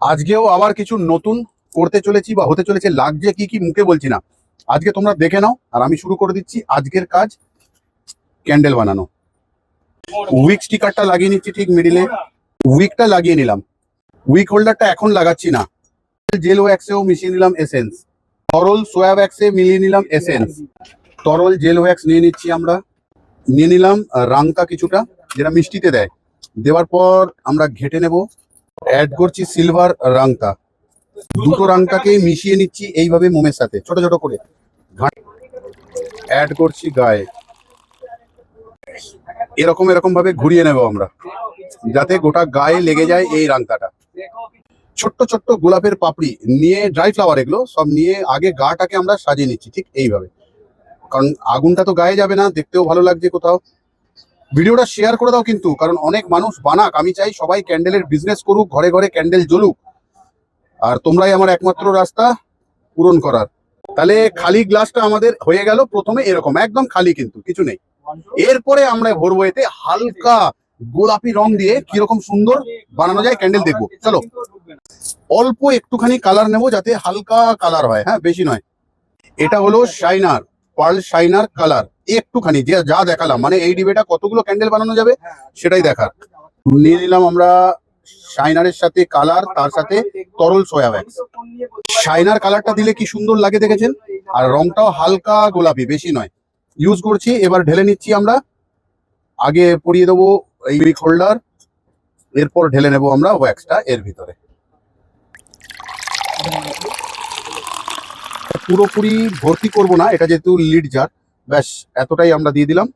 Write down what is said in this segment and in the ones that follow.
আজকেও আবার কিছু নতুন করতে চলেছি বা হতে চলেছে, লাগছে কি কি মুখে বলছি না, আজকে তোমরা দেখে নাও। আর আমি শুরু করে দিচ্ছি আজকের কাজ, ক্যান্ডেল বানানো। উইক স্টিকারটা লাগিয়ে নিচ্ছি ঠিক মিডিলে, উইকটা লাগিয়ে নিলাম। উইক হোল্ডারটা এখন লাগাচ্ছি না, জেল ওয়্যাক্সেও মিশিয়ে নিলাম এসেন্স, তরল সোয়া ওয়্যাক্সে মিলিয়ে নিলাম এসেন্স, তরল জেল ওয়্যাক্স নিয়ে নিচ্ছি আমরা, নিয়ে নিলাম রাংতা কিছুটা যেটা মিষ্টিতে দেয়, দেওয়ার পর আমরা ঘেটে নেব। অ্যাড করছি সিলভার রাংতা, দুটো রাংতাকে মিশিয়ে নিচ্ছি এইভাবে মোমের সাথে ছোট ছোট করে, অ্যাড করছি গায়ে। এরকম এরকম ভাবে ঘুরিয়ে নেব আমরা, যাতে গোটা গায়ে লেগে যায় এই রাংতাটা। ছোট্ট ছোট্ট গোলাপের পাপড়ি নিয়ে, ড্রাই ফ্লাওয়ার এগুলো সব নিয়ে আগে গাটাকে আমরা সাজিয়ে নিচ্ছি ঠিক এইভাবে, কারণ আগুনটা তো গায়ে যাবে না, দেখতেও ভালো লাগছে কোথাও। ভিডিওটা শেয়ার করে দাও কিন্তু, কারণ অনেক মানুষ বানাক, আমি চাই সবাই ক্যান্ডেলের বিজনেস করুক, ঘরে ঘরে ক্যান্ডেল জ্বলুক, আর তোমরাই আমার একমাত্র রাস্তা পূরণ করার। তাহলে খালি গ্লাসটা আমাদের হয়ে গেল প্রথমে, এরকম একদম খালি কিন্তু কিছু নেই। এরপরে আমরা ভরবো এতে হালকা গোলাপি রং দিয়ে, কিরকম সুন্দর বানানো যায় ক্যান্ডেল দেখবো। চলো, অল্প একটুখানি কালার নেবো, যাতে হালকা কালার হয়, হ্যাঁ বেশি নয়। এটা হলো শাইনার, পার্ল শাইনার কালার, একটুখানি, যে যা দেখালাম, মানে এই ডিবেটা কতগুলো ক্যান্ডেল বানানো যাবে সেটাই দেখার। নিয়ে নিলাম আমরা শাইনারের সাথে কালার, তার সাথে তরল সোয়া ওয়্যাক্স। শাইনার কালারটা দিলে কি সুন্দর লাগে দেখেছেন, আর রংটাও হালকা গোলাপি, বেশি নয় ইউজ করছি। এবার ঢেলে নিচ্ছি আমরা, আগে পরিয়ে দেবো এই উইক হোল্ডার, এরপর ঢেলে নেবো আমরা ওয়্যাক্সটা এর ভিতরে। পুরোপুরি ভর্তি করব না, এটা যেহেতু লিড জার, ব্যাস এতটাই আমরা দিয়ে দিলাম।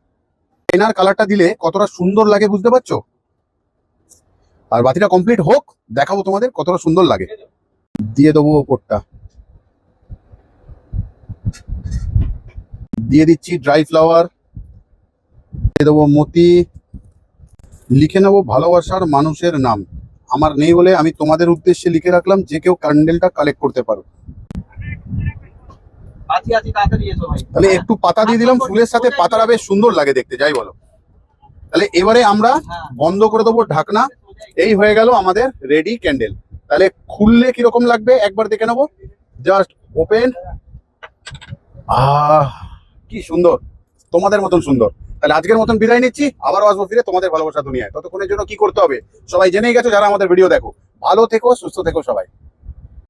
শাইনার কালারটা দিলে কতটা সুন্দর লাগে বুঝতে পারছো। আর বাতিটা কমপ্লিট হোক, দেখাবো তোমাদের কতটা সুন্দর লাগে। দিয়ে দেবো ওপরটা, দিয়ে দিচ্ছি ড্রাই ফ্লাওয়ার, দিয়ে দেবো মতি, লিখে নেবো ভালোবাসার মানুষের নাম। আমার নেই বলে আমি তোমাদের উদ্দেশ্যে লিখে রাখলাম, যে কেউ ক্যান্ডেলটা কালেক্ট করতে পারো। তাহলে একটু পাতা দিয়ে দিলাম, ফুলের সাথে পাতাটা বেশ সুন্দর লাগে দেখতে, যাই বলো। তাহলে এবারে আমরা বন্ধ করে দেবো ঢাকনা। এই হয়ে গেল আমাদের রেডি ক্যান্ডেল। তাহলে খুললে কিরকম লাগবে একবার দেখে নেবো, জাস্ট ওপেন। কি সুন্দর, তোমাদের মতন সুন্দর। তাহলে আজকের মতন বিদায় নিচ্ছি, আবারও আসবো ফিরে তোমাদের ভালোবাসা দুনিয়ায়। ততক্ষণের জন্য কি করতে হবে সবাই জেনেই গেছো, যারা আমাদের ভিডিও দেখো। ভালো থেকো, সুস্থ থেকো সবাই।